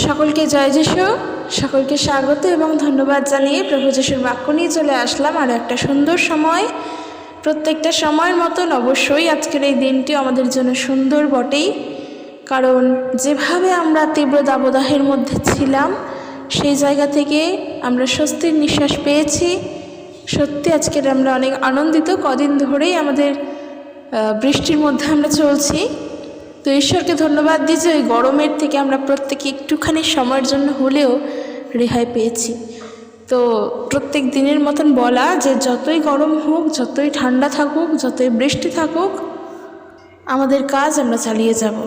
সকলকে জয় যিশু, সকলকে স্বাগত এবং ধন্যবাদ জানিয়ে প্রভু যিশুর বাক্য নিয়ে চলে আসলাম। আর একটা সুন্দর সময়, প্রত্যেকটা সময়ের মতন অবশ্যই আজকের এই দিনটি আমাদের জন্য সুন্দর বটেই, কারণ যেভাবে আমরা তীব্র দাবদাহের মধ্যে ছিলাম সেই জায়গা থেকে আমরা স্বস্তির নিঃশ্বাস পেয়েছি। সত্যি আজকের আমরা অনেক আনন্দিত। কদিন ধরেই আমাদের বৃষ্টির মধ্যে আমরা চলছি, তো ঈশ্বরকে ধন্যবাদ দিই যে ওই গরমের থেকে আমরা প্রত্যেকে একটুখানি সময়ের জন্য হলেও রেহাই পেয়েছি। তো প্রত্যেক দিনের মতন বলা যে যতই গরম হোক, যতই ঠান্ডা থাকুক, যতই বৃষ্টি থাকুক, আমাদের কাজ আমরা চালিয়ে যাব।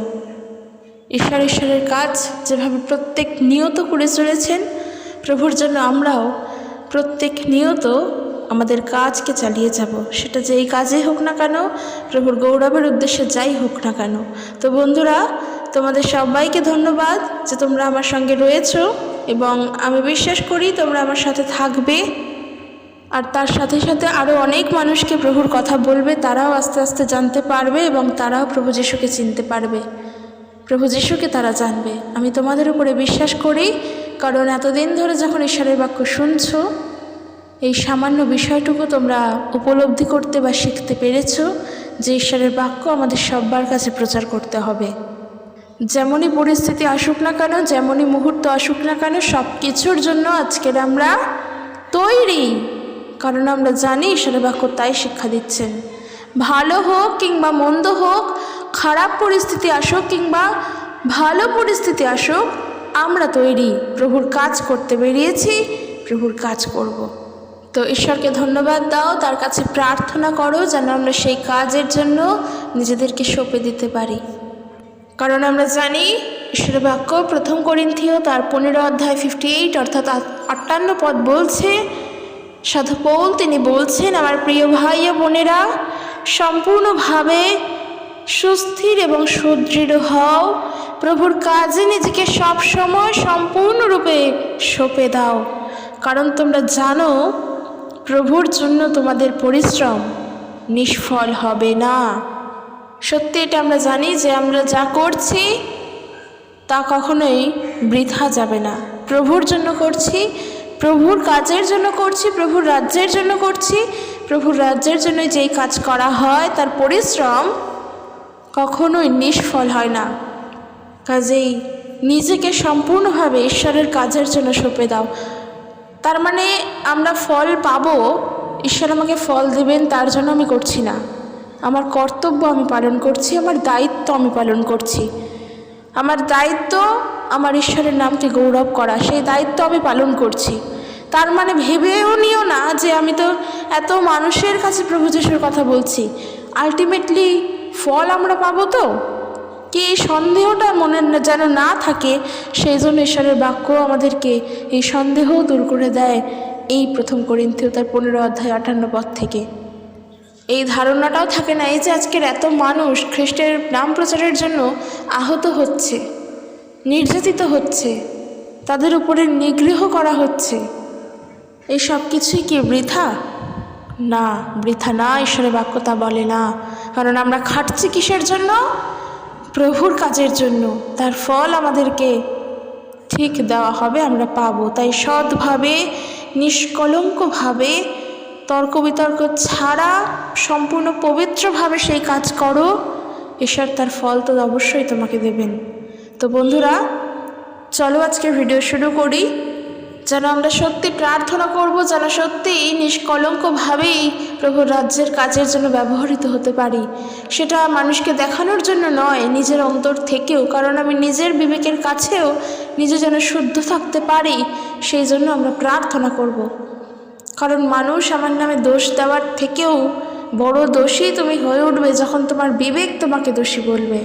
ঈশ্বরের কাজ যেভাবে প্রত্যেক নিয়ত করে চলেছেন প্রভুর জন্য, আমরাও প্রত্যেক নিয়ত আমাদের কাজকে চালিয়ে যাব। সেটা যেই কাজে হোক না কেন, প্রভুর গৌরবের উদ্দেশ্যে যাই হোক না কেন। তো বন্ধুরা, তোমাদের সবাইকে ধন্যবাদ যে তোমরা আমার সঙ্গে রয়েছো, এবং আমি বিশ্বাস করি তোমরা আমার সাথে থাকবে। আর তার সাথে সাথে আরও অনেক মানুষকে প্রভুর কথা বলবে, তারাও আস্তে আস্তে জানতে পারবে এবং তারাও প্রভু যিশুকে চিনতে পারবে, প্রভু যিশুকে তারা জানবে। আমি তোমাদের উপরে বিশ্বাস করি, কারণ এতদিন ধরে যখন ঈশ্বরের বাক্য শুনছো, এই সামান্য বিষয়টুকু তোমরা উপলব্ধি করতে বা শিখতে পেরেছো যে ঈশ্বরের বাক্য আমাদের সবার কাছে প্রচার করতে হবে। যেমনই পরিস্থিতি আসুক না কেন, যেমনই মুহূর্ত আসুক না কেন, সব কিছুর জন্য আজকের আমরা তৈরি, কারণ আমরা জানি ঈশ্বরের বাক্য তাই শিক্ষা দিচ্ছেন। ভালো হোক কিংবা মন্দ হোক, খারাপ পরিস্থিতি আসুক কিংবা ভালো পরিস্থিতি আসুক, আমরা তৈরি। প্রভুর কাজ করতে বেরিয়েছি, প্রভুর কাজ করব। তো ঈশ্বরকে ধন্যবাদ দাও, তার কাছে প্রার্থনা করো যেন আমরা সেই কাজের জন্য নিজেদেরকে সঁপে দিতে পারি। কারণ আমরা জানি ঈশ্বরের বাক্য 1 করিন্থীয় তার 15 অধ্যায় 58 অর্থাৎ 58 পদ বলছে, সাধু পৌল তিনি বলছেন, আমার প্রিয় ভাই ও বোনেরা, সম্পূর্ণভাবে সুস্থির এবং সুদৃঢ় হও, প্রভুর কাজে নিজেকে সবসময় সম্পূর্ণরূপে সঁপে দাও, কারণ তোমরা জানো প্রভুর জন্য তোমাদের পরিশ্রম নিষ্ফল হবে না। সত্যি এটা আমরা জানি যে আমরা যা করছি তা কখনোই বৃথা যাবে না। প্রভুর জন্য করছি, প্রভুর কাজের জন্য করছি, প্রভুর রাজ্যের জন্য করছি। প্রভুর রাজ্যের জন্য যেই কাজ করা হয় তার পরিশ্রম কখনোই নিষ্ফল হয় না। কাজেই নিজেকে সম্পূর্ণভাবে ঈশ্বরের কাজের জন্য সঁপে দাও। তার মানে আমরা ফল পাবো, ঈশ্বর আমাকে ফল দেবেন তার জন্য আমি করছি না। আমার কর্তব্য আমি পালন করছি, আমার দায়িত্ব আমি পালন করছি। আমার দায়িত্ব আমার ঈশ্বরের নামকে গৌরব করা, সেই দায়িত্ব আমি পালন করছি। তার মানে ভেবেও নিও না যে আমি তো এত মানুষের কাছে প্রভু যিশুর কথা বলছি, আলটিমেটলি ফল আমরা পাবো তো, কি এই সন্দেহটা মনে যেন না থাকে। সেই জন্য ঈশ্বরের বাক্য আমাদেরকে এই সন্দেহও দূর করে দেয় এই 1 করিন্থীয় তার 15 অধ্যায় 58 পদ থেকে। এই ধারণাটাও থাকে না এই যে আজকের এত মানুষ খ্রিস্টের নাম প্রচারের জন্য আহত হচ্ছে, নির্যাতিত হচ্ছে, তাদের উপরে নিগ্রহ করা হচ্ছে, এই সব কিছুই কি বৃথা? না, বৃথা না, ঈশ্বরের বাক্য তা বলে না। কারণ আমরা খাটছি কিসের জন্য? প্রভুর কাজের জন্য। তার ফল আমাদেরকে ঠিক দেওয়া হবে, আমরা পাবো। তাই সৎভাবে, নিষ্কলঙ্কভাবে, তর্ক বিতর্ক ছাড়া সম্পূর্ণ পবিত্রভাবে সেই কাজ করো, ঈশ্বর তার ফল তো অবশ্যই তোমাকে দেবেন। তো বন্ধুরা, চলো আজকের ভিডিও শুরু করি। যেন আমরা সত্যি প্রার্থনা করব, যেন সত্যি নিষ্কলঙ্কভাবেই প্রভুর রাজ্যের কাজের জন্য ব্যবহৃত হতে পারি। সেটা মানুষকে দেখানোর জন্য নয়, নিজের অন্তর থেকেও। কারণ আমি নিজের বিবেকের কাছেও নিজে যেন শুদ্ধ থাকতে পারি, সেই জন্য আমরা প্রার্থনা করব। কারণ মানুষ আমার নামে দোষ দেওয়ার থেকেও বড় দোষী তুমি হয়ে উঠবে যখন তোমার বিবেক তোমাকে দোষী বলবে।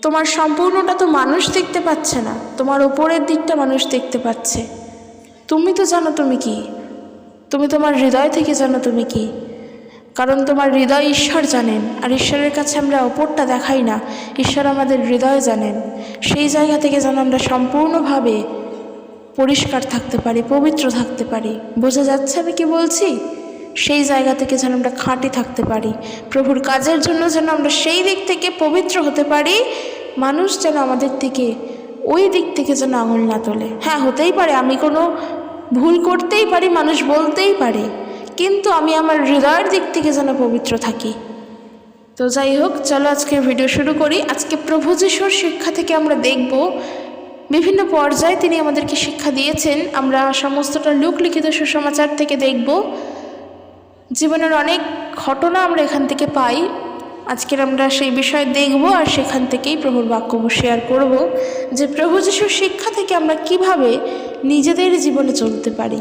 তোমার সম্পূর্ণটা তো মানুষ দেখতে পাচ্ছে না, তোমার উপরের দিকটা মানুষ দেখতে পাচ্ছে। তুমি তো জানো তুমি কি, তুমি তোমার হৃদয় থেকে জানো তুমি কি। কারণ তোমার হৃদয় ঈশ্বর জানেন, আর ঈশ্বরের কাছে আমরা ওপরটা দেখাই না, ঈশ্বর আমাদের হৃদয় জানেন। সেই জায়গা থেকে যেন আমরা সম্পূর্ণভাবে পরিষ্কার থাকতে পারি, পবিত্র থাকতে পারি। বোঝা যাচ্ছে আমি কি বলছি? সেই জায়গা থেকে যেন আমরা খাঁটি থাকতে পারি, প্রভুর কাজের জন্য যেন আমরা সেই দিক থেকে পবিত্র হতে পারি। মানুষ যেন আমাদের থেকে ওই দিক থেকে যেন আঙুল না তোলে। হ্যাঁ, হতেই পারে আমি কোনো ভুল করতেই পারি, মানুষ বলতেই পারে, কিন্তু আমি আমার হৃদয়ের দিক থেকে যেন পবিত্র থাকি। তো যাই হোক, চলো আজকের ভিডিও শুরু করি। আজকে প্রভু যিশুর শিক্ষা থেকে আমরা দেখব বিভিন্ন পর্যায়ে তিনি আমাদেরকে শিক্ষা দিয়েছেন। আমরা সমস্তটা লুক লিখিত সুসমাচার থেকে দেখব। জীবনের অনেক ঘটনা আমরা এখান থেকে পাই। আজকের আমরা সেই বিষয় দেখব, আর সেখান থেকেই প্রভুর বাক্য শেয়ার করব যে প্রভু যিশুর শিক্ষা থেকে আমরা কিভাবে নিজেদের জীবনে চলতে পারি।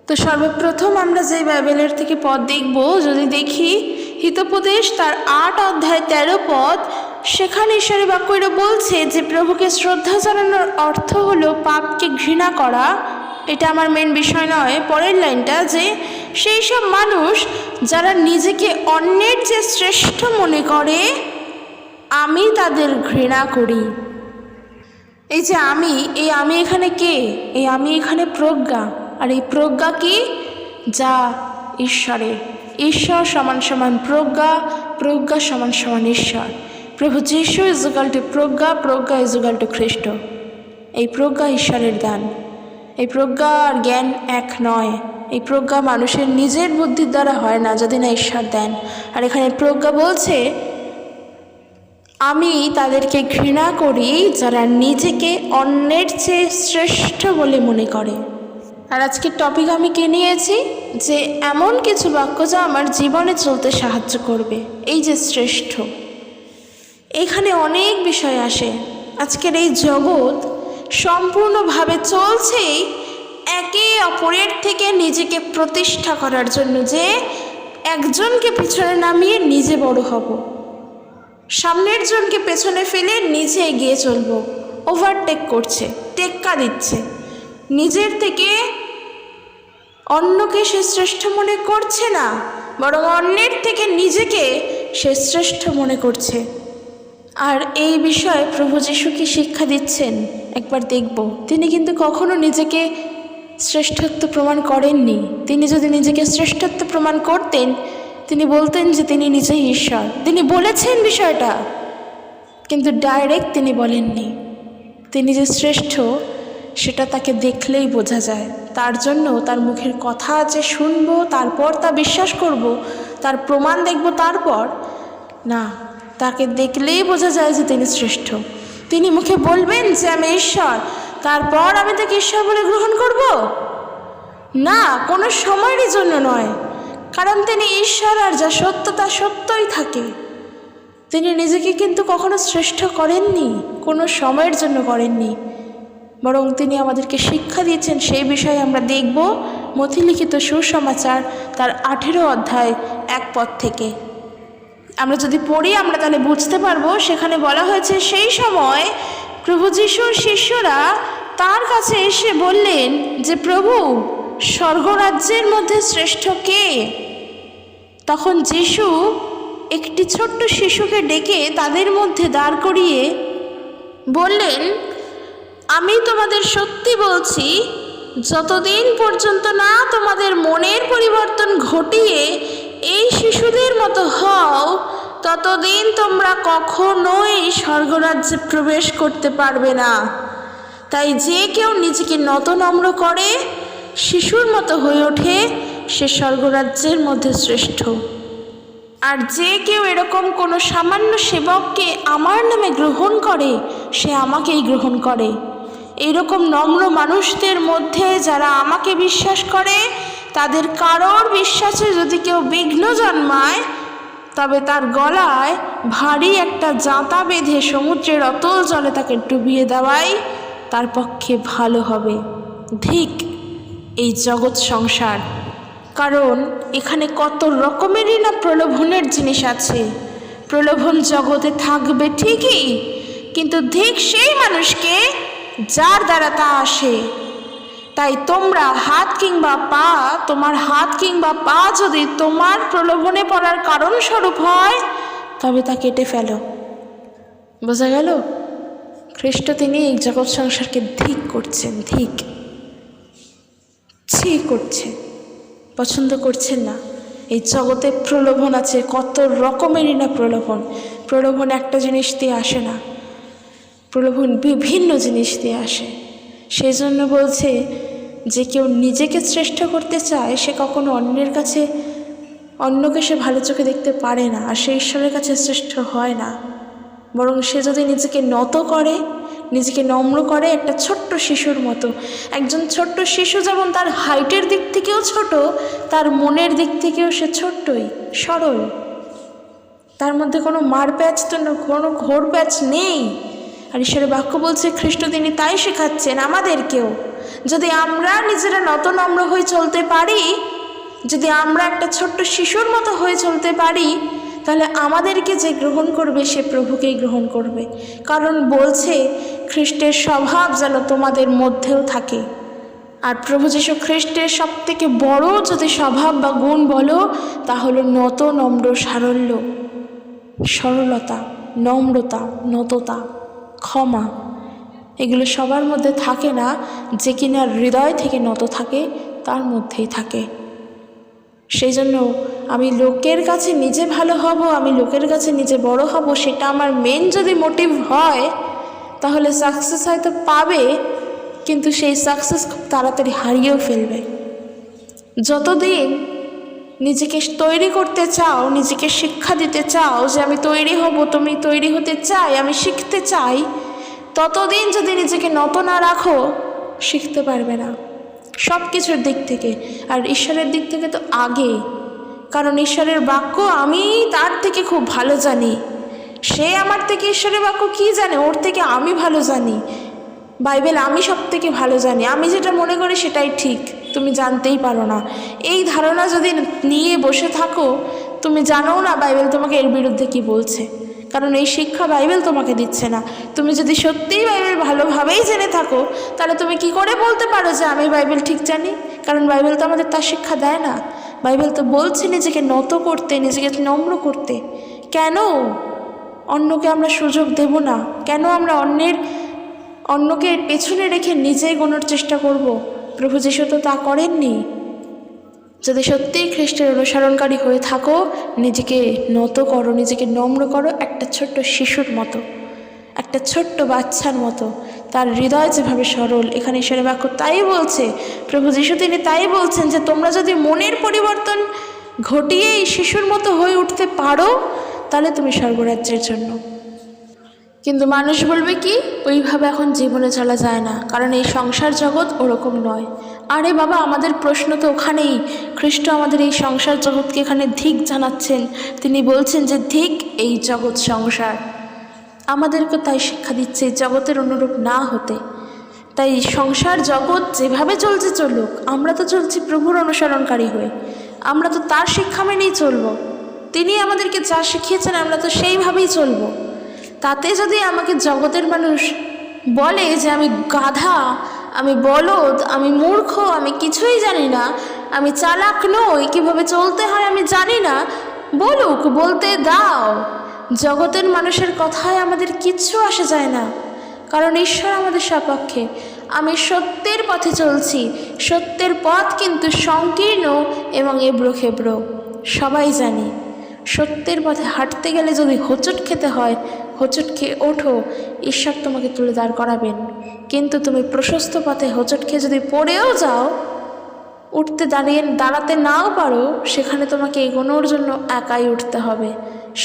তো সর্বপ্রথম আমরা যে বাইবেলের থেকে পদ দেখব, যদি দেখি হিতোপদেশ তার 8 অধ্যায় 13 পদ, সেখানে ঈশ্বরের বাক্য এটা বলছে যে প্রভুকে শ্রদ্ধা জানানোর অর্থ হলো পাপকে ঘৃণা করা। এটা আমার মেন বিষয় নয়। পরের লাইনটা, যে সেই সব মানুষ যারা নিজেকে অন্যের চেয়ে শ্রেষ্ঠ মনে করে, আমি তাদের ঘৃণা করি। এই যে আমি এখানে কে? এই আমি এখানে প্রজ্ঞা। আর এই প্রজ্ঞা কি? যা ঈশ্বরের। ঈশ্বর সমান সমান প্রজ্ঞা, প্রজ্ঞা সমান সমান ঈশ্বর। প্রভু যিশু ইজুগাল টু প্রজ্ঞা, প্রজ্ঞা ইজুগাল টু খ্রিস্ট। এই প্রজ্ঞা ঈশ্বরের দান। এই প্রজ্ঞা আর জ্ঞান এক নয়। এই প্রজ্ঞা মানুষের নিজের বুদ্ধির দ্বারা হয় না, যদি না ঈশ্বর দেন। আর এখানে প্রজ্ঞা বলছে, আমি তাদেরকে ঘৃণা করি যারা নিজেকে অন্যের চেয়ে শ্রেষ্ঠ বলে মনে করে। আর আজকের টপিক আমি কে নিয়েছি? যে এমন কিছু বাক্য যা আমার জীবনে চলতে সাহায্য করবে। এই যে শ্রেষ্ঠ, এখানে অনেক বিষয় আসে। আজকের এই জগৎ সম্পূর্ণভাবে চলছেই একে অপরের থেকে নিজেকে প্রতিষ্ঠা করার জন্য, যে একজনকে পিছনে নামিয়ে নিজে বড় হব, সামনের জনকে পেছনে ফেলে নিজে এগিয়ে চলব। ওভারটেক করছে, টেক্কা দিচ্ছে। নিজের থেকে অন্যকে সে শ্রেষ্ঠ মনে করছে না, বরং অন্যের থেকে নিজেকে সে শ্রেষ্ঠ মনে করছে। আর এই বিষয়ে প্রভু যিশু কি শিক্ষা দিচ্ছেন একবার দেখব। তিনি কিন্তু কখনো নিজেকে শ্রেষ্ঠত্ব প্রমাণ করেননি। তিনি যদি নিজেকে শ্রেষ্ঠত্ব প্রমাণ করতেন, তিনি বলতেন যে তিনি নিজেই ঈশ্বর। তিনি বলেছেন বিষয়টা, কিন্তু ডাইরেক্ট তিনি বলেননি। তিনি যে শ্রেষ্ঠ সেটা তাকে দেখলেই বোঝা যায়। তার জন্য তার মুখের কথা যে শুনবো, তারপর তা বিশ্বাস করব, তার প্রমাণ দেখব, তারপর না, তাকে দেখলেই বোঝা যায় যে তিনি শ্রেষ্ঠ। তিনি মুখে বলবেন যে আমি ঈশ্বর, তারপর আমি তাকে ঈশ্বর বলে গ্রহণ করব না, কোনো সময়েরই জন্য নয়। কারণ তিনি ঈশ্বর, আর যা সত্য তা সত্যই থাকে। তিনি নিজেকে কিন্তু কখনো শ্রেষ্ঠ করেননি, কোনো সময়ের জন্য করেননি, বরং তিনি আমাদেরকে শিক্ষা দিয়েছেন। সেই বিষয়ে আমরা দেখব মথি লিখিত সুসমাচার তার 18 অধ্যায় 1 পদ থেকে। আমরা যদি পড়ি আমরা তাহলে বুঝতে পারবো। সেখানে বলা হয়েছে, সেই সময় প্রভু যিশুর শিষ্যরা তার কাছে এসে বললেন যে প্রভু, স্বর্গরাজ্যের মধ্যে শ্রেষ্ঠ কে? তখন যিশু একটি ছোট্ট শিশুকে ডেকে তাদের মধ্যে দাঁড় করিয়ে বললেন, আমি তোমাদের সত্যি বলছি, যতদিন পর্যন্ত না তোমাদের মনের পরিবর্তন ঘটিয়ে এই শিশুদের মতো হও, ততদিন তোমরা কখনোই স্বর্গরাজ্যে প্রবেশ করতে পারবে না। তাই যে কেউ নিজেকে নম্র করে শিশুর মতো হয়ে ওঠে, সে স্বর্গরাজ্যের মধ্যে শ্রেষ্ঠ। আর যে কেউ এরকম কোনো সামান্য সেবককে আমার নামে গ্রহণ করে, সে আমাকেই গ্রহণ করে। এইরকম নম্র মানুষদের মধ্যে যারা আমাকে বিশ্বাস করে, তাদের কারোর বিশ্বাসে যদি কেউ বিঘ্ন জন্মায়, তবে তার গলায় ভারী একটা জাঁতা বেঁধে সমুদ্রের অতল জলে তাকে ডুবিয়ে দেওয়াই তার পক্ষে ভালো হবে। ধিক এই জগৎ সংসার, কারণ এখানে কত রকমেরই না প্রলোভনের জিনিস আছে। প্রলোভন জগতে থাকবে ঠিকই, কিন্তু ধিক সেই মানুষকে যার দ্বারা তা আসে। তাই তোমরা তোমার হাত কিংবা পা যদি তোমার প্রলোভনে পড়ার কারণ স্বরূপ হয়, তবে তা কেটে ফেলো। বোঝা গেল? খ্রিস্ট তিনি এই জগৎ সংসারকে ধিক করছেন, ধিক ছি করছে, পছন্দ করছেন না। এই জগতে প্রলোভন আছে, কত রকমেরই না প্রলোভন। প্রলোভন একটা জিনিস দিয়ে আসে না। প্রলোভন বিভিন্ন জিনিস দিয়ে আসে। সেই জন্য বলছে যে কেউ নিজেকে শ্রেষ্ঠ করতে চায় সে কখনো অন্যকে সে ভালো চোখে দেখতে পারে না, আর সে ঈশ্বরের কাছে শ্রেষ্ঠ হয় না। বরং সে যদি নিজেকে নত করে, নিজেকে নম্র করে, একটা ছোট্ট শিশুর মতো। একজন ছোট্ট শিশু যেমন তার হাইটের দিক থেকেও ছোট, তার মনের দিক থেকেও সে ছোট্টই, সরল। তার মধ্যে কোনো মারপ্যাচ তো কোনো ঘোর প্যাচ নেই। আর ঈশ্বরের বাক্য বলছে খ্রিস্ট তিনি তাই শেখাচ্ছেন আমাদেরকেও। যদি আমরা নিজেরা নত নম্র হয়ে চলতে পারি, যদি আমরা একটা ছোট্ট শিশুর মতো হয়ে চলতে পারি, তাহলে আমাদেরকে যে গ্রহণ করবে সে প্রভুকেই গ্রহণ করবে। কারণ বলছে খ্রিস্টের স্বভাব যেন তোমাদের মধ্যেও থাকে। আর প্রভু যীশু খ্রিস্টের সবথেকে বড় যদি স্বভাব বা গুণ বলো, তা হলো নত নম্র সারল্য, সরলতা, নম্রতা, নততা, ক্ষমা। এগুলো সবার মধ্যে থাকে না, যে কিনা হৃদয় থেকে নত থাকে তার মধ্যেই থাকে। সেই জন্য আমি লোকের কাছে নিজে ভালো হব, আমি লোকের কাছে নিজে বড় হব, সেটা আমার মেন যদি মোটিভ হয়, তাহলে সাকসেস হয়তো পাবে, কিন্তু সেই সাকসেস খুব তাড়াতাড়ি হারিয়েও ফেলবে। যতদিন নিজেকে তৈরি করতে চাও, নিজেকে শিক্ষা দিতে চাও যে আমি তৈরি হব, তুমি তৈরি হতে চাই, আমি শিখতে চাই, ততদিন যদি নিজেকে নত না রাখো শিখতে পারবে না সব কিছুর দিক থেকে। আর ঈশ্বরের দিক থেকে তো আগে, কারণ ঈশ্বরের বাক্য আমি তার থেকে খুব ভালো জানি। সে আমার থেকে ঈশ্বরের বাক্য কি জানে, ওর থেকে আমি ভালো জানি। বাইবেল আমি সব থেকে ভালো জানি, আমি যেটা মনে করি সেটাই ঠিক, তুমি জানতেই পারো না। এই ধারণা যদি নিয়ে বসে থাকো, তুমি জানো না বাইবেল তোমাকে এর বিরুদ্ধে কি বলছে, কারণ এই শিক্ষা বাইবেল তোমাকে দিচ্ছে না। তুমি যদি সত্যিই বাইবেল ভালোভাবেই জেনে থাকো, তাহলে তুমি কি করে বলতে পারো যে আমি বাইবেল ঠিক জানি? কারণ বাইবেল তো আমাদের তার শিক্ষা দেয় না। বাইবেল তো বলছে নিজেকে নত করতে, নিজেকে নম্র করতে। কেন অন্যকে আমরা সুযোগ দেব না? কেন আমরা অন্যকে পেছনে রেখে নিজেই গোনার চেষ্টা করব? প্রভু যীশু তো তা করেননি। যদি সত্যিই খ্রিস্টের অনুসরণকারী হয়ে থাকো, নিজেকে নত করো, নিজেকে নম্র করো, একটা ছোট্ট শিশুর মতো, একটা ছোট্ট বাচ্চার মতো। তার হৃদয় যেভাবে সরল, এখানে ঈশ্বরের বাক্য তাই বলছে। প্রভু যীশু তিনি তাই বলছেন যে তোমরা যদি মনের পরিবর্তন ঘটিয়ে এই শিশুর মতো হয়ে উঠতে পারো, তাহলে তুমি স্বর্গরাজ্যের জন্য। কিন্তু মানুষ বলবে কি, ওইভাবে এখন জীবনে চলা যায় না, কারণ এই সংসার জগৎ ওরকম নয়। আরে বাবা, আমাদের প্রশ্ন তো ওখানেই। খ্রিস্ট আমাদের এই সংসার জগৎকে এখানে ধিক জানাচ্ছেন। তিনি বলছেন যে ধিক এই জগৎ সংসার। আমাদেরকে তাই শিক্ষা দিচ্ছে জগতের অনুরূপ না হতে। তাই সংসার জগৎ যেভাবে চলছে চলুক, আমরা তো চলছি প্রভুর অনুসরণকারী হয়ে, আমরা তো তার শিক্ষা মেনেই চলবো। তিনি আমাদেরকে যা শিখিয়েছেন আমরা তো সেইভাবেই চলবো। তাতে যদি আমাকে জগতের মানুষ বলে যে আমি গাধা, আমি বলদ, আমি মূর্খ, আমি কিছুই জানি না, আমি চালাক নই, কীভাবে চলতে হয় আমি জানি না, বলুক, বলতে দাও। জগতের মানুষের কথায় আমাদের কিচ্ছু আসে যায় না, কারণ ঈশ্বর আমাদের সপক্ষে। আমি সত্যের পথে চলছি। সত্যের পথ কিন্তু সংকীর্ণ এবং এবড়ো খেবড়ো, সবাই জানি। সত্যের পথে হাঁটতে গেলে যদি হোঁচট খেতে হয়, হোঁচট খেয়ে ওঠো, ঈশ্বর তোমাকে তুলে দাঁড় করাবেন। কিন্তু তুমি প্রশস্ত পথে হোঁচট খেয়ে যদি পড়েও যাও, দাঁড়াতে নাও পারো, সেখানে তোমাকে এগোনোর জন্য একাই উঠতে হবে,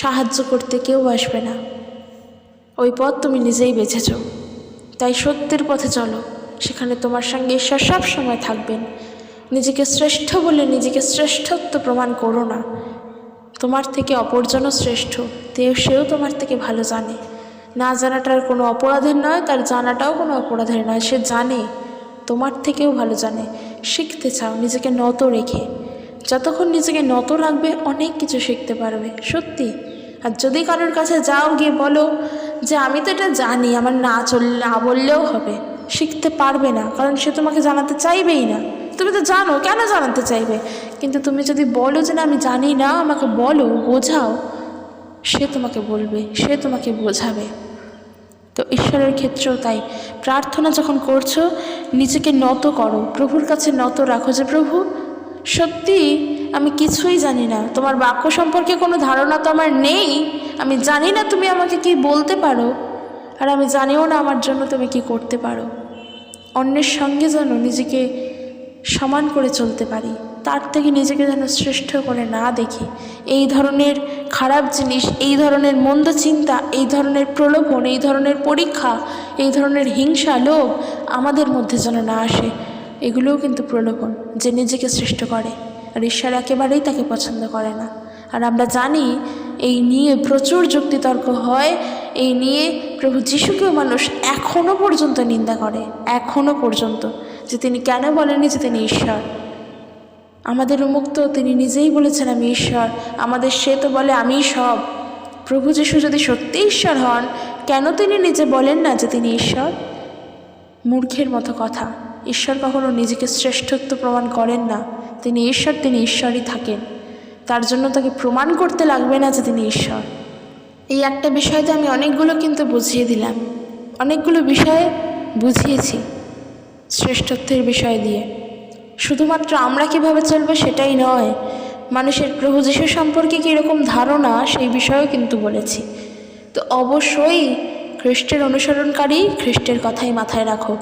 সাহায্য করতে কেউ আসবে না। ওই পথ তুমি নিজেই বেছেছ। তাই সত্যের পথে চলো, সেখানে তোমার সঙ্গে ঈশ্বর সব সময় থাকবেন। নিজেকে শ্রেষ্ঠ বলে নিজেকে শ্রেষ্ঠত্ব প্রমাণ করো না। তোমার থেকে অপরজনও শ্রেষ্ঠ, সেও তোমার থেকে ভালো জানে। না জানাটার কোনো অপরাধের নয়, তার জানাটাও কোনো অপরাধের নয়। সে জানে, তোমার থেকেও ভালো জানে। শিখতে চাও নিজেকে নত রেখে। যতক্ষণ নিজেকে নত রাখবে অনেক কিছু শিখতে পারবে, সত্যি। আর যদি কারোর কাছে যাও, গিয়ে বলো যে আমি তো এটা জানি, আমার না বললেও হবে, শিখতে পারবে না, কারণ সে তোমাকে জানাতে চাইবেই না। তুমি তো জানো, কেন জানাতে চাইবে? কিন্তু তুমি যদি বলো যে না আমি জানি না, আমাকে বলো, বোঝাও, সে তোমাকে বলবে, সে তোমাকে বোঝাবে। তো ঈশ্বরের ক্ষেত্রেও তাই। প্রার্থনা যখন করছো, নিজেকে নত করো, প্রভুর কাছে নত রাখো যে প্রভু সত্যি আমি কিছুই জানি না, তোমার বাক্য সম্পর্কে কোনো ধারণা তো আমার নেই, আমি জানি না তুমি আমাকে কি বলতে পারো। আর আমি জানিও না আমার জন্য তুমি কি করতে পারো। অন্যের সঙ্গে যেন নিজেকে সমান করে চলতে পারি, তার থেকে নিজেকে যেন শ্রেষ্ঠ করে না দেখি। এই ধরনের খারাপ জিনিস, এই ধরনের মন্দ চিন্তা, এই ধরনের প্রলোভন, এই ধরনের পরীক্ষা, এই ধরনের হিংসা, লোভ আমাদের মধ্যে যেন না আসে। এগুলোও কিন্তু প্রলোভন, যে নিজেকে শ্রেষ্ঠ করে, আর ঈশ্বর একেবারেই তাকে পছন্দ করে না। আর আমরা জানি এই নিয়ে প্রচুর যুক্তিতর্ক হয়, এই নিয়ে প্রভু যিশুকেও মানুষ এখনও পর্যন্ত নিন্দা করে, এখনও পর্যন্ত, যে তিনি কেন বলেননি যে তিনি ঈশ্বর। আমাদের উন্মুক্ত তিনি নিজেই বলেছেন আমি ঈশ্বর, আমাদের সে তো বলে আমি সব। প্রভু যিশু যদি সত্যি ঈশ্বর হন, কেন তিনি নিজে বলেন না যে তিনি ঈশ্বর? মূর্খের মতো কথা। ঈশ্বর কখনো নিজেকে শ্রেষ্ঠত্ব প্রমাণ করেন না। তিনি ঈশ্বর, তিনি ঈশ্বরই থাকেন, তার জন্য তাকে প্রমাণ করতে লাগবে না যে তিনি ঈশ্বর। এই একটা বিষয়তে আমি অনেকগুলো কিন্তু বুঝিয়ে দিলাম, অনেকগুলো বিষয়ে বুঝিয়েছি শ্রেষ্ঠত্বের বিষয় দিয়ে। শুধুমাত্র আমরা কিভাবে চলবো সেটাই নয়, মানুষের প্রভু যিশু সম্পর্কে কীরকম ধারণা সেই বিষয়েও কিন্তু বলেছি। তো অবশ্যই খ্রিস্টের অনুসরণকারী খ্রিস্টের কথাই মাথায় রাখো।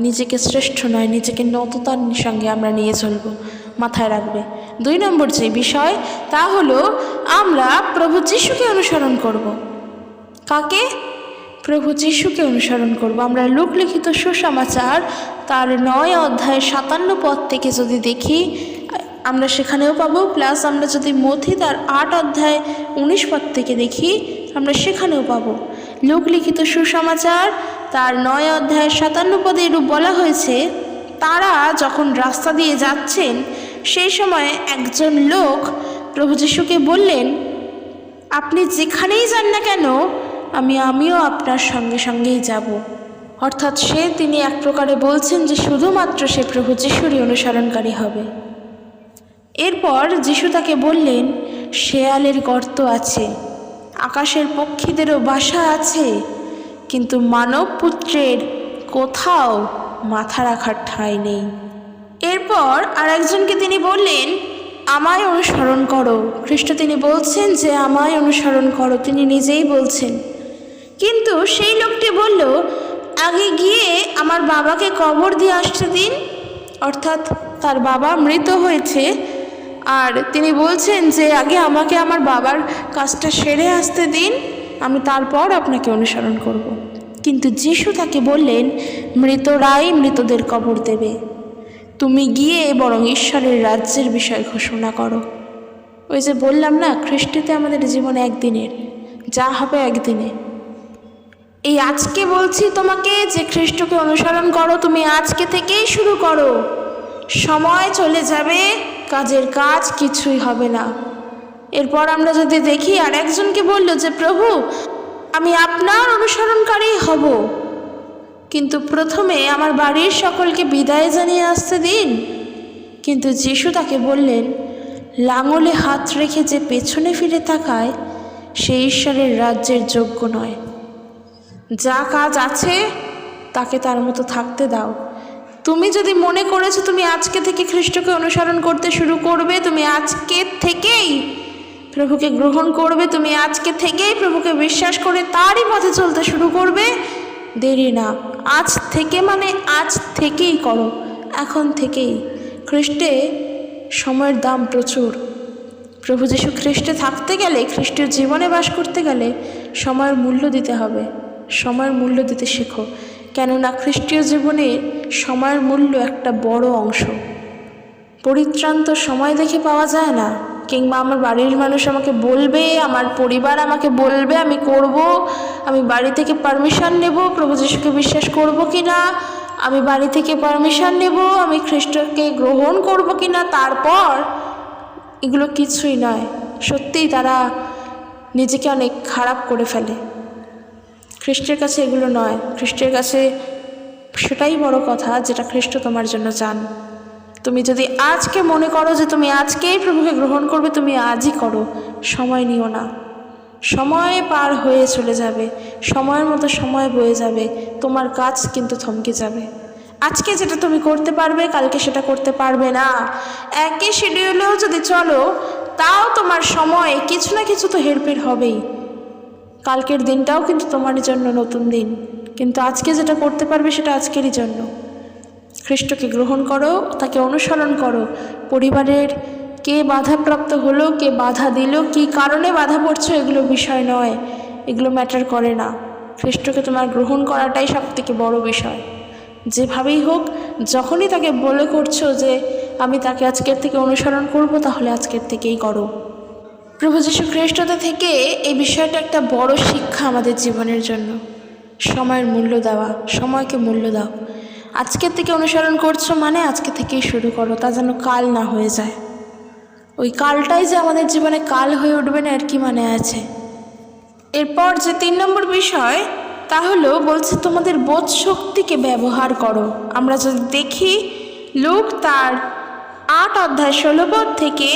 নিজেকে শ্রেষ্ঠ নয়, নিজেকে নততার সঙ্গে আমরা নিয়ে চলবো, মাথায় রাখবে। 2 নম্বর যে বিষয়, তা হলো আমরা প্রভু যিশুকে অনুসরণ করব। কাকে? প্রভু যিশুকে অনুসরণ করব। আমরা লোকলিখিত সুসমাচার তার 9 অধ্যায়ের 57 পদ থেকে যদি দেখি, আমরা সেখানেও পাবো। প্লাস আমরা যদি মথি তার 8 অধ্যায় 19 পদ থেকে দেখি, আমরা সেখানেও পাবো। লোকলিখিত সুসমাচার তার 9 অধ্যায়ের 57 পদে এরূপ বলা হয়েছে, তারা যখন রাস্তা দিয়ে যাচ্ছেন সেই সময় একজন লোক প্রভু যিশুকে বললেন, আপনি যেখানেই যান না কেন আমিও আপনার সঙ্গে সঙ্গেই যাব। অর্থাৎ তিনি এক প্রকারে বলছেন যে শুধুমাত্র সে প্রভু যিশুরই অনুসরণকারী হবে। এরপর যিশু তাকে বললেন, শেয়ালের গর্ত আছে, আকাশের পক্ষীদেরও বাসা আছে, কিন্তু মানব পুত্রের কোথাও মাথা রাখার ঠাঁই নেই। এরপর আর একজনকে তিনি বললেন, আমায় অনুসরণ করো। খ্রিস্ট তিনি বলছেন যে আমায় অনুসরণ করো, তিনি নিজেই বলছেন। কিন্তু সেই লোকটি বলল, আগে গিয়ে আমার বাবাকে কবর দিয়ে আসতে দিন। অর্থাৎ তার বাবা মৃত হয়েছে, আর তিনি বলছেন যে আগে আমাকে আমার বাবার কাজটা সেরে আসতে দিন, আমি তারপর আপনাকে অনুসরণ করব। কিন্তু যিশু তাকে বললেন, মৃতরাই মৃতদের কবর দেবে, তুমি গিয়ে বরং ঈশ্বরের রাজ্যের বিষয় ঘোষণা করো। ওই যে বললাম না, খ্রিস্টতে আমাদের জীবন একদিনের, যা হবে একদিনে। এই আজকে বলছি তোমাকে যে খ্রিস্টকে অনুসরণ করো, তুমি আজকে থেকেই শুরু করো। সময় চলে যাবে, কাজের কাজ কিছুই হবে না। এরপর আমরা যদি দেখি, আর একজনকে বলল যে প্রভু আমি আপনার অনুসরণকারী হব, কিন্তু প্রথমে আমার বাড়ির সকলকে বিদায় জানিয়ে আসতে দিন। কিন্তু যিশু তাকে বললেন, লাঙলে হাত রেখে যে পেছনে ফিরে তাকায় সে ঈশ্বরের রাজ্যের যোগ্য নয়। যা কাজ আছে তাকে তার মতো থাকতে দাও। তুমি যদি মনে করেছো তুমি আজকে থেকে খ্রিস্টকে অনুসরণ করতে শুরু করবে, তুমি আজকে থেকেই প্রভুকে গ্রহণ করবে, তুমি আজকে থেকেই প্রভুকে বিশ্বাস করে তারই পথে চলতে শুরু করবে, দেরি না, আজ থেকে, মানে আজ থেকেই করো, এখন থেকেই। খ্রিস্টে সময়ের দাম প্রচুর। প্রভু যীশু খ্রিস্টে থাকতে গেলে, খ্রিস্টের জীবনে বাস করতে গেলে সময়ের মূল্য দিতে হবে। সময়ের মূল্য দিতে শেখো, কেননা খ্রিস্টীয় জীবনে সময়ের মূল্য একটা বড় অংশ। পরিত্রান্ত সময় দেখে পাওয়া যায় না, কিংবা আমার বাড়ির মানুষ আমাকে বলবে, আমার পরিবার আমাকে বলবে আমি করব, আমি বাড়ি থেকে পারমিশন নেব প্রভু যীশুকে বিশ্বাস করব কি না, আমি বাড়ি থেকে পারমিশন নেব আমি খ্রিস্টকে গ্রহণ করব কি না, তারপর এগুলো কিছুই নয়। সত্যিই তারা নিজেকে অনেক খারাপ করে ফেলে। খ্রিস্টের কাছে এগুলো নয়, খ্রিস্টের কাছে সেটাই বড় কথা যেটা খ্রিস্ট তোমার জন্য চান। তুমি যদি আজকে মনে করো যে তুমি আজকেই প্রভুকে গ্রহণ করবে, তুমি আজই করো, সময় নিও না। সময় পার হয়ে চলে যাবে, সময়ের মতো সময় বয়ে যাবে, তোমার কাজ কিন্তু থমকে যাবে। আজকে যেটা তুমি করতে পারবে কালকে সেটা করতে পারবে না। একই শিডিউলেও যদি চলো তাও তোমার সময় কিছু না কিছু তো হেরফের হবেই। কালকের দিনটাও কিন্তু তোমার জন্য নতুন দিন, কিন্তু আজকে যেটা করতে পারবে সেটা আজকেরই জন্য। খ্রিস্টকে গ্রহণ করো, তাকে অনুসরণ করো। পরিবারের কে বাধাপ্রাপ্ত হলো, কে বাধা দিল, কী কারণে বাধা পড়ছো, এগুলো বিষয় নয়, এগুলো ম্যাটার করে না। খ্রিস্টকে তোমার গ্রহণ করাটাই সবথেকে বড় বিষয়। যেভাবেই হোক, যখনই তাকে বলে করছো যে আমি তাকে আজকের থেকে অনুসরণ করব, তাহলে আজকের থেকেই করো। প্রভু যীশু খ্রিস্টতে থেকে এই বিষয়টা একটা বড় শিক্ষা আমাদের জীবনের জন্য। সময়ের মূল্য দেওয়া, সময়কে মূল্য দাও। আজকের থেকে অনুসরণ করছো মানে আজকে থেকেই শুরু করো, তা যেন কাল না হয়ে যায়। ওই কালটাই যে আমাদের জীবনে কাল হয়ে উঠবে না, এর কি মানে আছে? এরপর যে 3 নম্বর বিষয়, তা হলো বলছে তোমাদের বোধ শক্তিকে ব্যবহার করো। আমরা যদি দেখি লূক তার 8 অধ্যায় 16 পদ থেকে,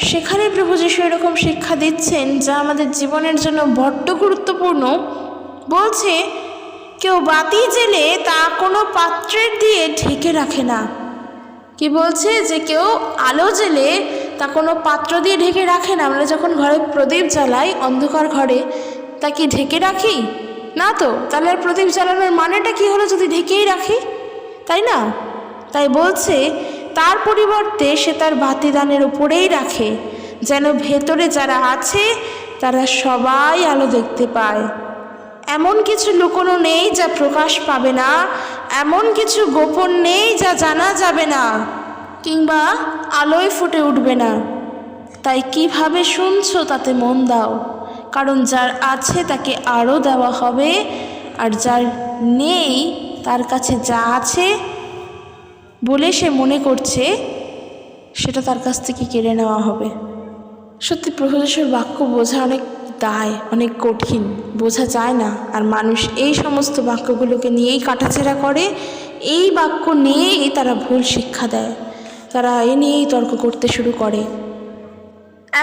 সেখানে প্রভু যীশু এরকম শিক্ষা দিচ্ছেন যা আমাদের জীবনের জন্য বড্ড গুরুত্বপূর্ণ। বলছে, কেউ বাতি জেলে তা কোনো পাত্রের দিয়ে ঢেকে রাখে না। কি বলছে? যে কেউ আলো জেলে তা কোনো পাত্র দিয়ে ঢেকে রাখে না। আমরা যখন ঘরে প্রদীপ জ্বালাই অন্ধকার ঘরে, তা কি ঢেকে রাখি? না তো। তাহলে আর প্রদীপ জ্বালানোর মানেটা কি হলো যদি ঢেকেই রাখি, তাই না? তাই বলছে তার পরিবর্তে সে তার বাতিদানের উপরেই রাখে, যেন ভেতরে যারা আছে তারা সবাই আলো দেখতে পায়। এমন কিছু লুকোনো নেই যা প্রকাশ পাবে না, এমন কিছু গোপন নেই যা জানা যাবে না, কিংবা আলোয় ফুটে উঠবে না। তাই কিভাবে শুনছো তাতে মন দাও, কারণ যার আছে তাকে আরও দেওয়া হবে, আর যার নেই তার কাছে যা আছে বলে সে মনে করছে সেটা তার কাছ থেকে কেড়ে নেওয়া হবে। সত্যি প্রভু যীশুর বাক্য বোঝা অনেক দায়, অনেক কঠিন, বোঝা যায় না। আর মানুষ এই সমস্ত বাক্যগুলোকে নিয়েই কাটাছেঁড়া করে, এই বাক্য নিয়েই তারা ভুল শিক্ষা দেয়, তারা এ নিয়েই তর্ক করতে শুরু করে।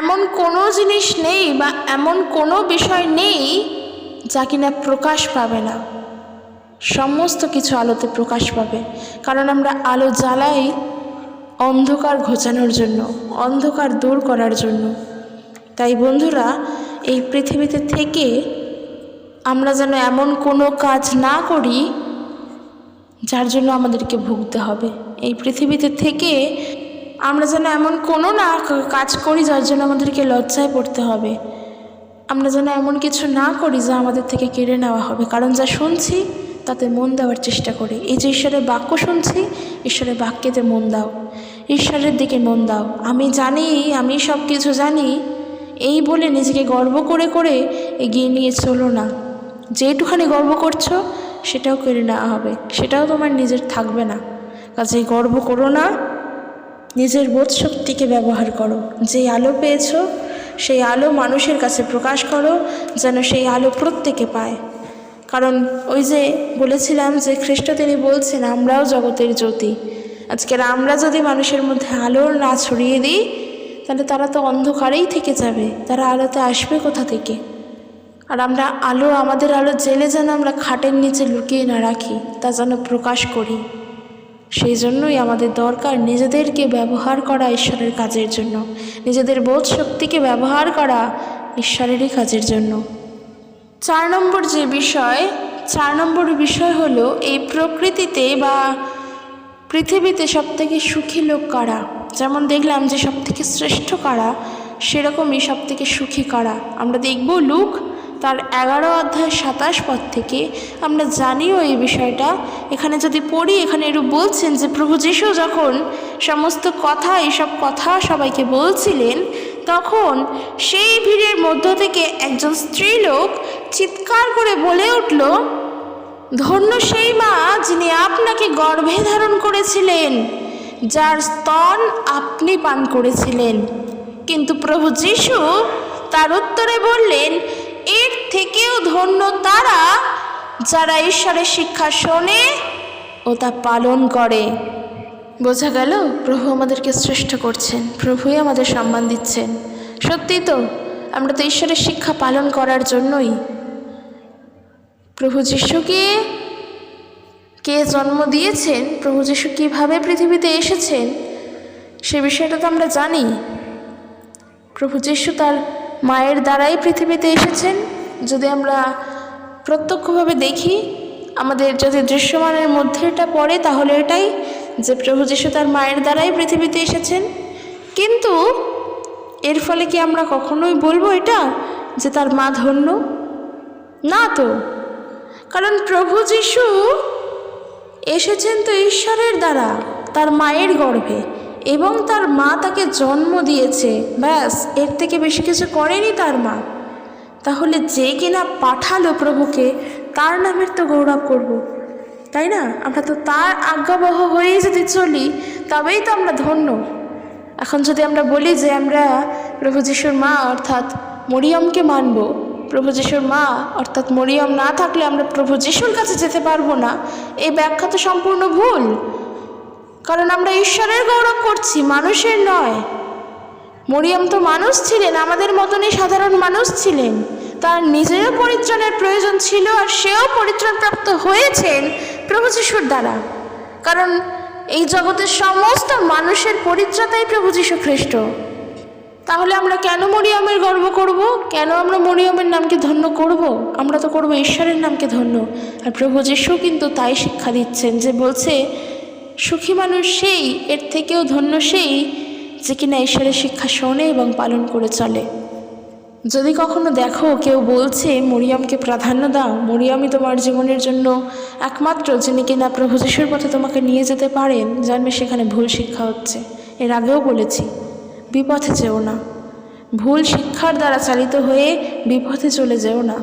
এমন কোনো জিনিস নেই বা এমন কোনো বিষয় নেই যা কিনা প্রকাশ পাবে না। সমস্ত কিছু আলোতে প্রকাশ পাবে, কারণ আমরা আলো জ্বালাই অন্ধকার ঘোচানোর জন্য, অন্ধকার দূর করার জন্য। তাই বন্ধুরা, এই পৃথিবীতে থেকে আমরা যেন এমন কোনো কাজ না করি যার জন্য আমাদেরকে ভুগতে হবে। এই পৃথিবীতে থেকে আমরা যেন এমন কোনো না কাজ করি যার জন্য আমাদেরকে লজ্জায় পড়তে হবে। আমরা যেন এমন কিছু না করি যা আমাদের থেকে কেড়ে নেওয়া হবে। কারণ যা শুনছি তাতে মন দেওয়ার চেষ্টা করি। এই যে ঈশ্বরের বাক্য শুনছি, ঈশ্বরের বাক্যেতে মন দাও, ঈশ্বরের দিকে মন দাও। আমি জানি, আমি সব কিছু জানি, এই বলে নিজেকে গর্ব করে করে এগিয়ে নিয়ে চলো না। যেটুখানি গর্ব করছো সেটাও কেড়ে নেওয়া হবে, সেটাও তোমার নিজের থাকবে না। কাজেই গর্ব করো না, নিজের বোধ শক্তিকে ব্যবহার করো। যেই আলো পেয়েছো সেই আলো মানুষের কাছে প্রকাশ করো, যেন সেই আলো প্রত্যেকে পায়। কারণ ওই যে বলেছিলাম যে খ্রিস্ট তিনি বলছেন আমরাও জগতের জ্যোতি। আজকের আমরা যদি মানুষের মধ্যে আলো না ছড়িয়ে দিই, তাহলে তারা তো অন্ধকারেই থেকে যাবে, তারা আলোতে আসবে কোথা থেকে? আর আমরা আলো, আমাদের আলো জেলে যেন আমরা খাটের নিচে লুকিয়ে না রাখি, তা যেন প্রকাশ করি। সেই জন্যই আমাদের দরকার নিজেদেরকে ব্যবহার করা ঈশ্বরের কাজের জন্য, নিজেদের বোধ শক্তিকে ব্যবহার করা ঈশ্বরেরই কাজের জন্য। 4 নম্বর যে বিষয়, 4 নম্বর বিষয় হলো এই প্রকৃতিতে বা পৃথিবীতে সবথেকে সুখী লোক কারা। যেমন দেখলাম যে সবথেকে শ্রেষ্ঠ কারা, সেরকমই সবথেকে সুখী কারা। আমরা দেখব লূক তার 11 অধ্যায় 27 পদ থেকে। আমরা জানিও এই বিষয়টা, এখানে যদি পড়ি, এখানে এরূপ বলছেন যে প্রভু যীশু যখন সমস্ত কথা, এইসব কথা সবাইকে বলছিলেন, তখন সেই ভিড়ের মধ্য থেকে একজন স্ত্রীলোক চিৎকার করে বলে উঠল, ধন্য সেই মা যিনি আপনাকে গর্ভে ধারণ করেছিলেন, যার স্তন আপনি পান করেছিলেন। কিন্তু প্রভু যীশু তার উত্তরে বললেন, এর থেকেও ধন্য তারা যারা ঈশ্বরের শিক্ষা শোনে ও তা পালন করে। বোঝা গেল প্রভু আমাদেরকে শ্রেষ্ঠ করছেন, প্রভুই আমাদের সম্মান দিচ্ছেন। সত্যি তো, আমরা তো ঈশ্বরের শিক্ষা পালন করার জন্যই। প্রভু যীশুকে কে জন্ম দিয়েছেন, প্রভু যীশু কীভাবে পৃথিবীতে এসেছেন, সে বিষয়টা তো আমরা জানি। প্রভু যীশু তার মায়ের দ্বারাই পৃথিবীতে এসেছেন, যদি আমরা প্রত্যক্ষভাবে দেখি, আমাদের যদি দৃশ্যমানের মধ্যে এটা পড়ে, তাহলে এটাই যে প্রভু যীশু তার মায়ের দ্বারাই পৃথিবীতে এসেছেন। কিন্তু এর ফলে কি আমরা কখনোই বলবো এটা যে তার মা ধন্য? না তো, কারণ প্রভু যীশু এসেছেন তো ঈশ্বরের দ্বারা, তার মায়ের গর্ভে, এবং তার মা তাকে জন্ম দিয়েছে, ব্যাস, এর থেকে বেশি কিছু করেনি তার মা। তাহলে যে কিনা পাঠালো প্রভুকে, তার নামের তো গৌরব করব, তাই না? আমরা তো তার আজ্ঞাবহ হয়েই যদি চলি, তবেই তো আমরা ধন্য। এখন যদি আমরা বলি যে আমরা প্রভু যীশুর মা অর্থাৎ মরিয়মকে মানব, প্রভু যীশুর মা অর্থাৎ মরিয়ম না থাকলে আমরা প্রভু যীশুর কাছে যেতে পারবো না, এই ব্যাখ্যা তো সম্পূর্ণ ভুল। কারণ আমরা ঈশ্বরের গৌরব করছি, মানুষের নয়। মরিয়ম তো মানুষ ছিলেন, আমাদের মতনই সাধারণ মানুষ ছিলেন, তার নিজেরও পরিত্রাণের প্রয়োজন ছিল, আর সেও পরিত্রাণপ্রাপ্ত হয়েছেন প্রভু যীশুর দ্বারা। কারণ এই জগতের সমস্ত মানুষের পরিত্রাতাই প্রভু যীশু খ্রিস্ট। তাহলে আমরা কেন মরিয়মের গর্ব করব? কেন আমরা মরিয়মের নামকে ধন্য করব? আমরা তো করব ঈশ্বরের নামকে ধন্য। আর প্রভু যীশু কিন্তু তাই শিক্ষা দিচ্ছেন, যে বলছে সুখী মানুষ সেই, এর থেকেও ধন্য সেই যে কিনা ঈশ্বরের শিক্ষা শোনে এবং পালন করে চলে। যদি কখনো দেখো কেউ বলছে মরিয়মকে প্রাধান্য দাও, মরিয়মই তোমার জীবনের জন্য একমাত্র যিনি কিনা প্রভু যীশুর পথে তোমাকে নিয়ে যেতে পারেন, জানবে সেখানে ভুল শিক্ষা হচ্ছে। এর আগেও বলেছি, বিপথে যেও না, ভুল শিক্ষার দ্বারা চালিত হয়ে বিপথে চলে যেও না,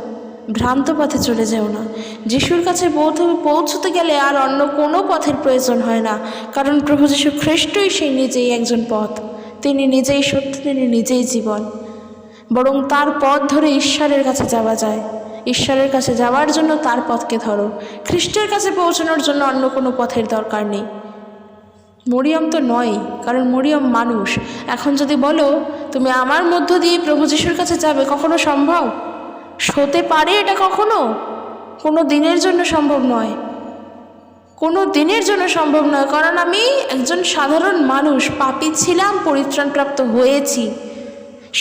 ভ্রান্ত পথে চলে যেও না। যিশুর কাছে পৌঁছতে গেলে আর অন্য কোনো পথের প্রয়োজন হয় না, কারণ প্রভু যীশু খ্রিস্টই সেই নিজেই একজন পথ, তিনি নিজেই সত্য, তিনি নিজেই জীবন। বরং তার পথ ধরে ঈশ্বরের কাছে যাওয়া যায়। ঈশ্বরের কাছে যাওয়ার জন্য তার পথকে ধরো, খ্রিস্টের কাছে পৌঁছানোর জন্য অন্য কোনো পথের দরকার নেই। মরিয়ম তো নয়, কারণ মরিয়ম মানুষ। এখন যদি বলো তুমি আমার মধ্য দিয়ে প্রভু যীশুর কাছে যাবে, কখনো সম্ভব হতে পারে? এটা কখনো কোনো দিনের জন্য সম্ভব নয়, কোনো দিনের জন্য সম্ভব নয়। কারণ আমি একজন সাধারণ মানুষ, পাপী ছিলাম, পরিত্রাণপ্রাপ্ত হয়েছি।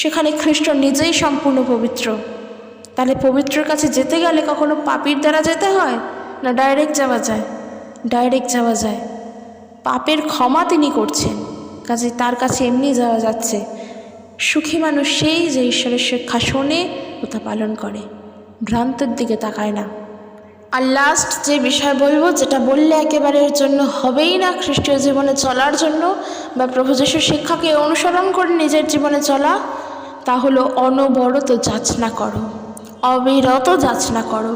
সেখানে খ্রিস্ট নিজেই সম্পূর্ণ পবিত্র। তাহলে পবিত্রর কাছে যেতে গেলে কখনো পাপীর দ্বারা যেতে হয় না? ডাইরেক্ট যাওয়া যায়, ডাইরেক্ট যাওয়া যায়। পাপের ক্ষমা তিনি করছেন, কাজে তার কাছে এমনি যাওয়া যাচ্ছে। সুখী মানুষ সেই যে ঈশ্বরের শিক্ষা শোনে ও তা পালন করে, ভ্রান্তের দিকে তাকায় না। আর লাস্ট যে বিষয় বলবো, যেটা বললে একেবারে এর জন্য হবেই না খ্রিস্টীয় জীবনে চলার জন্য বা প্রভু যীশুর শিক্ষাকে অনুসরণ করে নিজের জীবনে চলা, তা হলো অনবরত যাচনা করো, অবিরত যাচনা করো,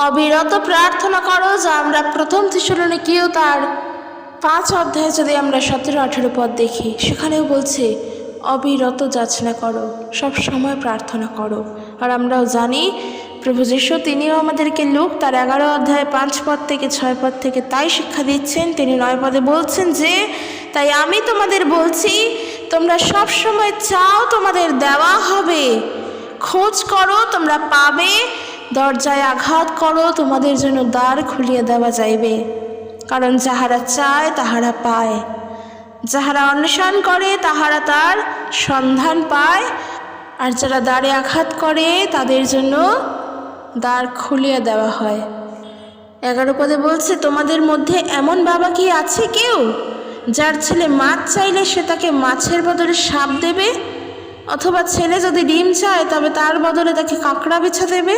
অবিরত প্রার্থনা করো। যা আমরা প্রথম থেসলোনিকীয় তার 5 অধ্যায়ে যদি আমরা 17-18 পদ দেখি, সেখানেও বলছে অবিরত যাচনা করো, সব সময় প্রার্থনা করো। আর আমরাও জানি প্রভু যীশু তিনিও আমাদেরকে লুক তার 11 অধ্যায়ে 5 পদ থেকে 6 পদ থেকে তাই শিক্ষা দিচ্ছেন। তিনি 9 পদে বলছেন যে, তাই আমি তোমাদের বলছি, তোমরা সব সময় চাও, তোমাদের দেওয়া হবে, খোঁজ করো, তোমরা পাবে, দরজায় আঘাত করো, তোমাদের জন্য দ্বার খুলিয়ে দেওয়া যাইবে। কারণ যাহারা চায় তাহারা পায়, যাহারা অন্বেষণ করে তাহারা তার সন্ধান পায়, আর যারা দ্বারে আঘাত করে তাদের জন্য দ্বার খুলিয়ে দেওয়া হয়। 11 পদে বলছে, তোমাদের মধ্যে এমন বাবা কি আছে কেউ, যার ছেলে মাছ চাইলে সে তাকে মাছের বদলে সাপ দেবে? অথবা ছেলে যদি ডিম চায় তবে তার বদলে তাকে কাঁকড়া বিছা দেবে?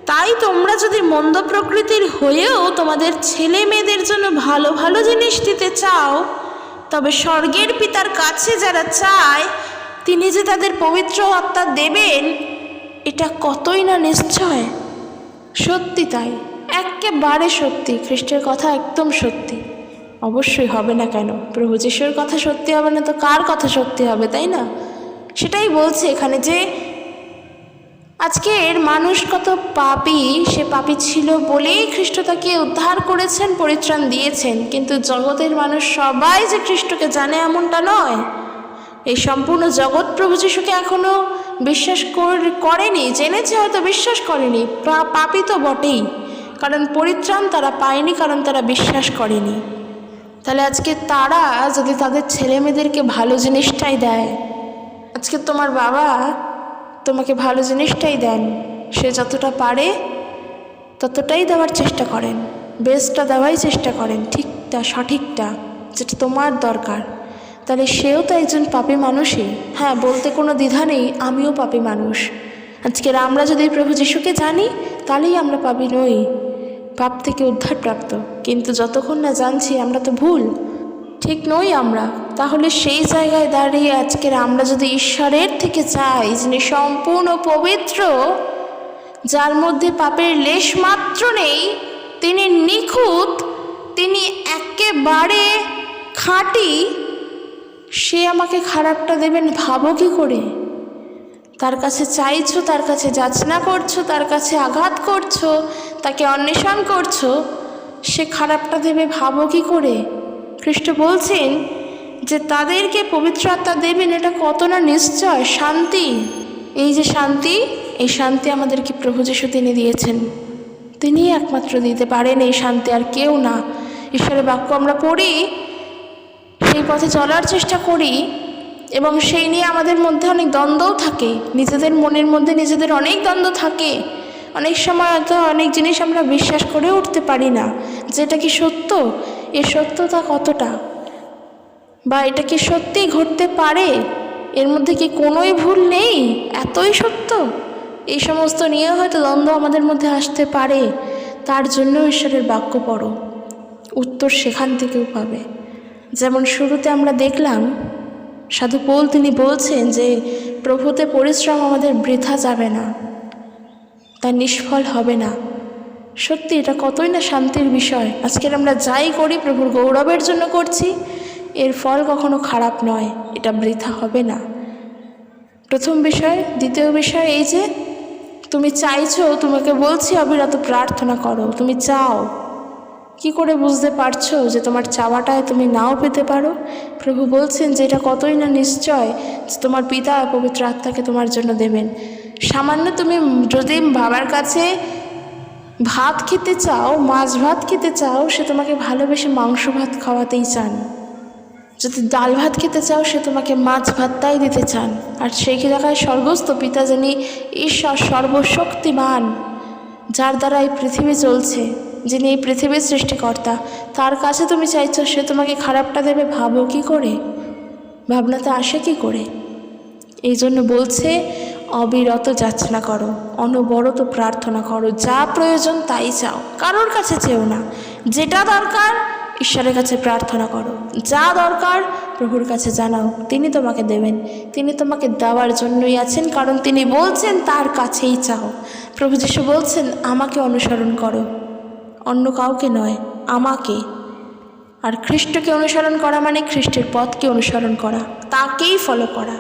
তাই তোমরা যদি মন্দ প্রকৃতির হয়েও তোমাদের ছেলে মেয়েদের জন্য ভালো ভালো জিনিস দিতে চাও, তবে স্বর্গের পিতার কাছে যারা চায় তিনি যে তাদের পবিত্র আত্মা দেবেন, এটা কতই না নিশ্চয়। সত্যি তাই, একেবারে সত্যি। খ্রিস্টের কথা একদম সত্যি, অবশ্যই হবে না কেন? প্রভু যীশুর কথা সত্যি হবে না তো কার কথা সত্যি হবে, তাই না? সেটাই বলছে এখানে যে আজকের মানুষ কত পাপী, সে পাপী ছিল বলেই খ্রিস্ট তাকে উদ্ধার করেছেন, পরিত্রাণ দিয়েছেন। কিন্তু জগতের মানুষ সবাই যে খ্রিস্টকে জানে এমনটা নয়। এই সম্পূর্ণ জগৎ প্রভু যীশুকে এখনও বিশ্বাস করেনি, জেনেছে হয়তো, বিশ্বাস করেনি। পাপী তো বটেই, কারণ পরিত্রাণ তারা পায়নি, কারণ তারা বিশ্বাস করেনি। তাহলে আজকে তারা যদি তাদের ছেলে মেয়েদেরকে ভালো জিনিসটাই দেয়, আজকে তোমার বাবা তোমাকে ভালো জিনিসটাই দেন, সে যতটা পারে ততটাই দেওয়ার চেষ্টা করেন, বেস্টটা দেওয়াই চেষ্টা করেন, ঠিকটা সঠিকটা যেটা তোমার দরকার। তাহলে সেও তো একজন পাপী মানুষই। হ্যাঁ, বলতে কোনো দ্বিধা নেই, আমিও পাপী মানুষ। আজকের আমরা যদি প্রভু যিশুকে জানি তাহলেই আমরা পাপী নই, পাপ থেকে উদ্ধারপ্রাপ্ত। কিন্তু যতক্ষণ না জানছি আমরা তো ভুল, ঠিক নই আমরা। তাহলে সেই জায়গায় দাঁড়িয়ে আজকের আমরা যদি ঈশ্বরের থেকে চাই, যিনি সম্পূর্ণ পবিত্র, যার মধ্যে পাপের লেশ মাত্র নেই, তিনি নিখুঁত, তিনি একেবারে খাঁটি, সে আমাকে খারাপটা দেবেন ভাবো কি করে? তার কাছে চাইছো, তার কাছে যাচনা করছো, তার কাছে আঘাত করছো, তাকে অন্বেষণ করছো, সে খারাপটা দেবে ভাবো কি করে? খ্রিস্ট বলছেন যে তাদেরকে পবিত্র আত্মা দেবেন, এটা কত না নিশ্চয় শান্তি। এই যে শান্তি, এই শান্তি আমাদেরকে প্রভু যিশু তিনি দিয়েছেন, তিনি একমাত্র দিতে পারেন এই শান্তি, আর কেউ না। ঈশ্বরের বাক্য আমরা পড়ি, সেই পথে চলার চেষ্টা করি, এবং সেই নিয়ে আমাদের মধ্যে অনেক দ্বন্দ্বও থাকে, নিজেদের মনের মধ্যে নিজেদের অনেক দ্বন্দ্ব থাকে। অনেক সময় হয়তো অনেক জিনিস আমরা বিশ্বাস করে উঠতে পারি না, যে এটা কি সত্য, এর সত্যতা কতটা, বা এটা কি সত্যিই ঘটতে পারে, এর মধ্যে কি কোনোই ভুল নেই, এতই সত্য। এই সমস্ত নিয়ে হয়তো দ্বন্দ্ব আমাদের মধ্যে আসতে পারে। তার জন্য ঈশ্বরের বাক্য পড়ো, উত্তর সেখান থেকেও পাবে। যেমন শুরুতে আমরা দেখলাম সাধু পৌল তিনি বলছেন যে প্রভুতে পরিশ্রম আমাদের বৃথা যাবে না, তা নিষ্ফল হবে না। সত্যি এটা কতই না শান্তির বিষয়। আজকের আমরা যাই করি প্রভুর গৌরবের জন্য করছি, এর ফল কখনো খারাপ নয়, এটা বৃথা হবে না। প্রথম বিষয়। দ্বিতীয় বিষয় এই যে তুমি চাইছো, তোমাকে বলছি অবিরত প্রার্থনা করো। তুমি চাও, কি করে বুঝতে পারছো যে তোমার চাওয়াটায় তুমি নাও পেতে পারো? প্রভু বলছেন যে এটা কতই না নিশ্চয় যে তোমার পিতা পবিত্র আত্মাকে তোমার জন্য দেবেন। সামান্য তুমি যদি বাবার কাছে ভাত খেতে চাও, মাছ ভাত খেতে চাও, সে তোমাকে ভালোবেসে মাংস ভাত খাওয়াতেই চান। যদি ডাল ভাত খেতে চাও, সে তোমাকে মাছ ভাতটাই দিতে চান। আর সেই জায়গায় স্বর্গস্থ পিতা, যিনি ঈশ্বর সর্বশক্তিমান, যার দ্বারা এই পৃথিবী চলছে, যিনি এই পৃথিবীর সৃষ্টিকর্তা, তার কাছে তুমি চাইছো, সে তোমাকে খারাপটা দেবে ভাবো কি করে? ভাবনাতে আসে কি করে? এই জন্য বলছে অবিরত যাচনা করো, অনবরত প্রার্থনা করো, যা প্রয়োজন তাই চাও, কারোর কাছে চেও না। যেটা দরকার ঈশ্বরের কাছে প্রার্থনা করো, যা দরকার প্রভুর কাছে জানাও, তিনি তোমাকে দেবেন। তিনি তোমাকে দেওয়ার জন্যই আছেন, কারণ তিনি বলছেন তার কাছেই চাও। প্রভু যিশু বলছেন আমাকে অনুসরণ করো, অন্য কাউকে নয়, আমাকে। আর খ্রিস্টকে অনুসরণ করা মানে খ্রিস্টের পথকে অনুসরণ করা, তাকেই ফলো করা।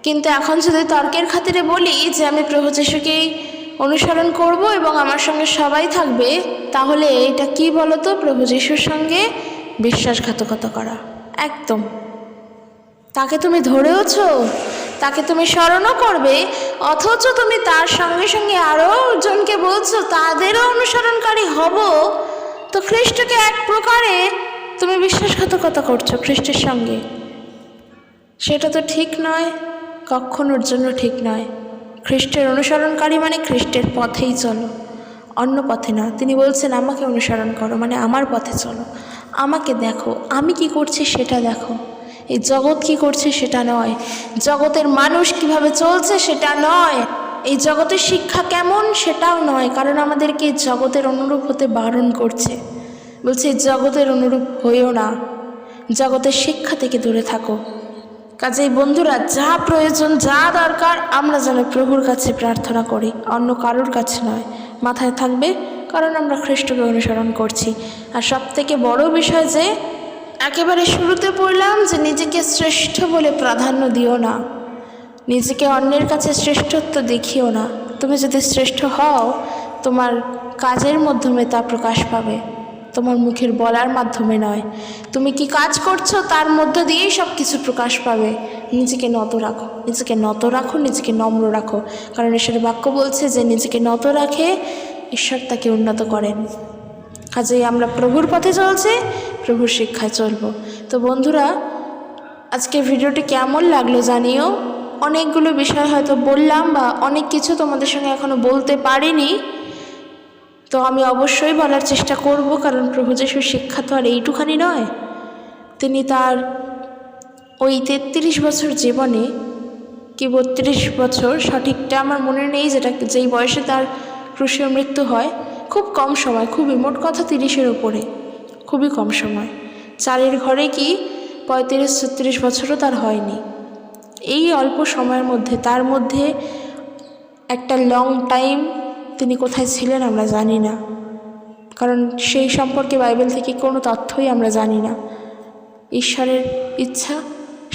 কিন্তু এখন যদি তর্কের খাতিরে বলি যে আমি প্রভু যিশুকেই অনুসরণ করব এবং আমার সঙ্গে সবাই থাকবে, তাহলে এটা কি বলো তো? প্রভু যিশুর সঙ্গে বিশ্বাসঘাতকতা করা। একদম। তাকে তুমি ধরেওছ, তাকে তুমি স্মরণও করবে, অথচ তুমি তার সঙ্গে সঙ্গে আরও জনকে বলছো তাদেরও অনুসরণকারী হব। তো খ্রিস্টকে এক প্রকারে তুমি বিশ্বাসঘাতকতা করছো খ্রিস্টের সঙ্গে। সেটা তো ঠিক নয়, কখনোর জন্য ঠিক নয়। খ্রিস্টের অনুসরণকারী মানে খ্রিস্টের পথেই চলো, অন্য পথে না। তিনি বলছেন আমাকে অনুসরণ করো, মানে আমার পথে চলো, আমাকে দেখো, আমি কি করছি সেটা দেখো। এই জগৎ কি করছে সেটা নয়, জগতের মানুষ কিভাবে চলছে সেটা নয়, এই জগতের শিক্ষা কেমন সেটাও নয়, কারণ আমাদেরকে জগতের অনুরূপ হতে বারণ করছে। বলছে জগতের অনুরূপ হইও না, জগতের শিক্ষা থেকে দূরে থাকো। কাজেই বন্ধুরা, যা প্রয়োজন, যা দরকার আমরা যেন প্রভুর কাছে প্রার্থনা করি, অন্য কারোর কাছে নয়। মাথায় থাকবে, কারণ আমরা খ্রিস্টকে অনুসরণ করছি। আর সবথেকে বড় বিষয় যে একেবারে শুরুতে পড়লাম যে নিজেকে শ্রেষ্ঠ বলে প্রাধান্য দিও না, নিজেকে অন্যের কাছে শ্রেষ্ঠত্ব দেখিও না। তুমি যদি শ্রেষ্ঠ হও, তোমার কাজের মাধ্যমে তা প্রকাশ পাবে, তোমার মুখের বলার মাধ্যমে নয়। তুমি কি কাজ করছো তার মধ্য দিয়েই সব কিছু প্রকাশ পাবে। নিজেকে নত রাখো, নিজেকে নত রাখো, নিজেকে নম্র রাখো, কারণ ঈশ্বরের বাক্য বলছে যে নিজেকে নত রাখে ঈশ্বর তাকে উন্নত করেন। কাজেই আমরা প্রভুর পথে চলছি, প্রভুর শিক্ষায় চলবো। তো বন্ধুরা, আজকে ভিডিওটি কেমন লাগলো জানিও, অনেকগুলো বিষয় হয়তো বললাম বা অনেক কিছু তোমাদের সঙ্গে এখনও বলতে পারিনি, তো আমি অবশ্যই বলার চেষ্টা করব, কারণ প্রভু যিশুর শিক্ষা তো আর এইটুখানি নয়। তিনি তার ওই 33 বছর জীবনে কি 32 বছর, সঠিকটা আমার মনে নেই, যেই বয়সে তার ক্রুশে মৃত্যু হয়, খুব কম সময়, খুবই, মোট কথা 30-এর ওপরে, খুবই কম সময়। চালের ঘরে কি 35-36 বছরও তার হয়নি। এই অল্প সময়ের মধ্যে, তার মধ্যে একটা লং টাইম তিনি কোথায় ছিলেন আমরা জানি না, কারণ সেই সম্পর্কে বাইবেল থেকে কোনো তথ্যই আমরা জানি না। ঈশ্বরের ইচ্ছা,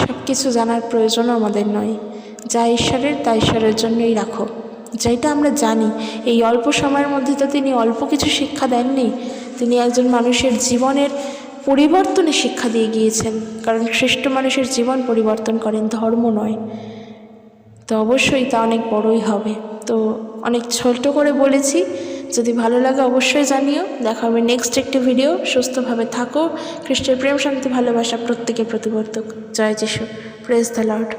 সব কিছু জানার প্রয়োজনও আমাদের নয়। যা ঈশ্বরের তা ঈশ্বরের জন্যই রাখো, যেটা আমরা জানি। এই অল্প সময়ের মধ্যে তো তিনি অল্প কিছু শিক্ষা দেননি, তিনি একজন মানুষের জীবনের পরিবর্তনে শিক্ষা দিয়ে গিয়েছেন, কারণ শ্রেষ্ঠ মানুষের জীবন পরিবর্তন করেন, ধর্ম নয়। তো অবশ্যই তা অনেক বড়ই হবে। তো অনেক ছোট করে বলেছি, যদি ভালো লাগে অবশ্যই জানিও। দেখা হবে নেক্সট একটি ভিডিও। সুস্থভাবে থাকো। খ্রিস্টের প্রেম, শান্তি, ভালোবাসা প্রত্যেকের প্রতিবর্তক। জয় যিশু। Praise the Lord.